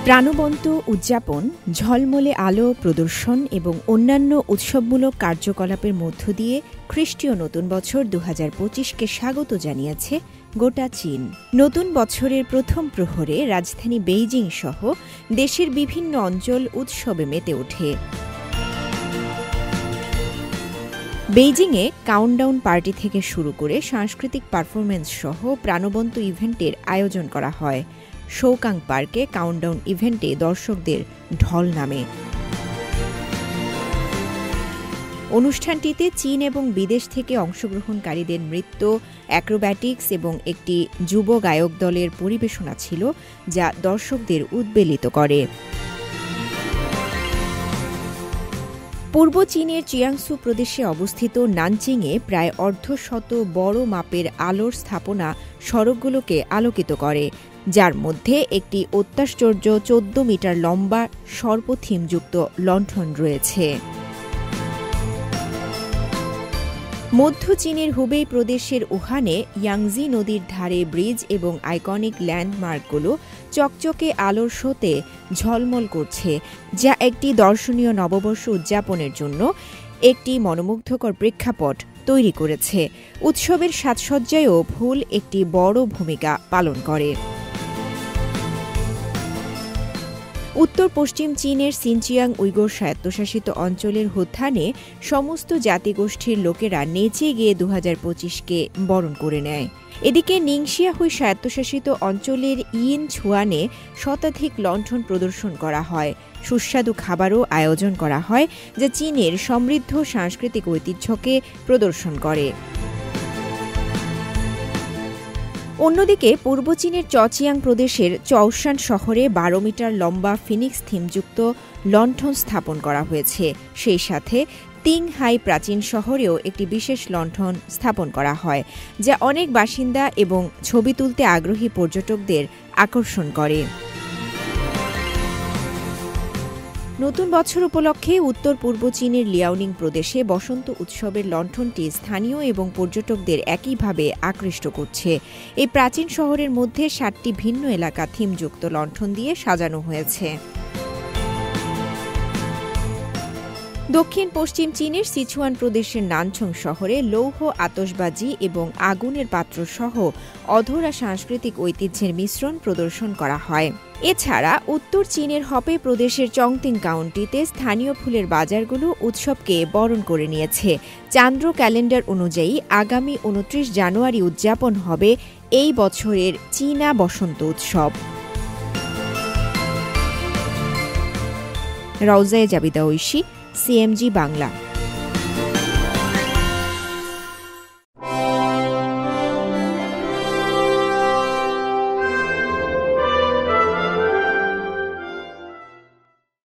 প্রাণবন্ত উদযাপন, ঝলমলে আলো প্রদর্শন এবং অন্যান্য উৎসবমূলক কার্যকলাপের মধ্য দিয়ে খ্রিস্টীয় নতুন বছর ২০২৫কে স্বাগত জানিয়েছে গোটা চীন। নতুন বছরের প্রথম প্রহরে রাজধানী বেইজিং সহ দেশের বিভিন্ন অঞ্চল উৎসবে মেতে ওঠে। বেইজিংয়ে কাউন্টডাউন পার্টি থেকে শুরু করে সাংস্কৃতিক পারফরমেন্স সহ প্রাণবন্ত ইভেন্টের আয়োজন করা হয়। শৌকাং পার্কে কাউন্টডাউন ইভেন্টে দর্শকদের ঢল নামে। অনুষ্ঠানটিতে চীন এবং বিদেশ থেকে অংশগ্রহণকারীদের নৃত্য, অ্যাক্রোব্যাটিক্স এবং একটি যুব গায়ক দলের পরিবেশনা ছিল, যা দর্শকদের উদ্বেলিত করে। পূর্ব চীনের চিয়াংসু প্রদেশে অবস্থিত নানচিংয়ে প্রায় অর্ধশত বড় মাপের আলোর স্থাপনা সড়কগুলোকে আলোকিত করে, যার মধ্যে একটি অত্যাশ্চর্য ১৪ মিটার লম্বা সর্প-থিমযুক্ত লণ্ঠন রয়েছে। মধ্য চীনের হুবেই প্রদেশের উহানে ইয়াংজি নদীর ধারে ব্রিজ এবং আইকনিক ল্যান্ডমার্কগুলো চকচকে আলোর শোতে ঝলমল করছে, যা একটি দর্শনীয় নববর্ষ উদযাপনের জন্য একটি মনোমুগ্ধকর প্রেক্ষাপট তৈরি করেছে। উৎসবের সাজসজ্জায়ও ফুল একটি বড় ভূমিকা পালন করে। উত্তর পশ্চিম চীনের সিনচিয়াং উইগর স্বায়ত্তশাসিত অঞ্চলের হোথানে সমস্ত জাতিগোষ্ঠীর লোকেরা নেচে গিয়ে ২০২৫কে বরণ করে নেয়। এদিকে নিংশিয়াহুই স্বায়ত্তশাসিত অঞ্চলের ইন ছুয়ানে শতাধিক লণ্ঠন প্রদর্শন করা হয়। সুস্বাদু খাবারও আয়োজন করা হয়, যা চীনের সমৃদ্ধ সাংস্কৃতিক ঐতিহ্যকে প্রদর্শন করে। অন্যদিকে পূর্ব চীনের চচিয়াং প্রদেশের চৌশান শহরে ১২ মিটার লম্বা ফিনিক্স থিমযুক্ত লণ্ঠন স্থাপন করা হয়েছে। সেই সাথে তিংহাই প্রাচীন শহরেও একটি বিশেষ লণ্ঠন স্থাপন করা হয়, যা অনেক বাসিন্দা এবং ছবি তুলতে আগ্রহী পর্যটকদের আকর্ষণ করে। নতুন বছর উপলক্ষে উত্তর পূর্ব চীনের লিয়াওনিং প্রদেশে বসন্ত উৎসবের লণ্ঠনটি স্থানীয় এবং পর্যটকদের একইভাবে আকৃষ্ট করছে। এই প্রাচীন শহরের মধ্যে ৭টি ভিন্ন এলাকা থিমযুক্ত লণ্ঠন দিয়ে সাজানো হয়েছে। দক্ষিণ পশ্চিম চীনের সিচুয়ান প্রদেশের নানছং শহরে লৌহ আতশবাজি এবং আগুনের পাত্র সহ অধরা সাংস্কৃতিক ঐতিহ্যের মিশ্রণ প্রদর্শন করা হয়। এছাড়া উত্তর চীনের হপে প্রদেশের চংতিং কাউন্টিতে স্থানীয় ফুলের বাজারগুলো উৎসবকে বরণ করে নিয়েছে। চান্দ্র ক্যালেন্ডার অনুযায়ী আগামী ২৯ জানুয়ারি উদযাপন হবে এই বছরের চীনা বসন্ত উৎসব। রওজায়ে জাবিদা ঐশী, সিএমজি বাংলা।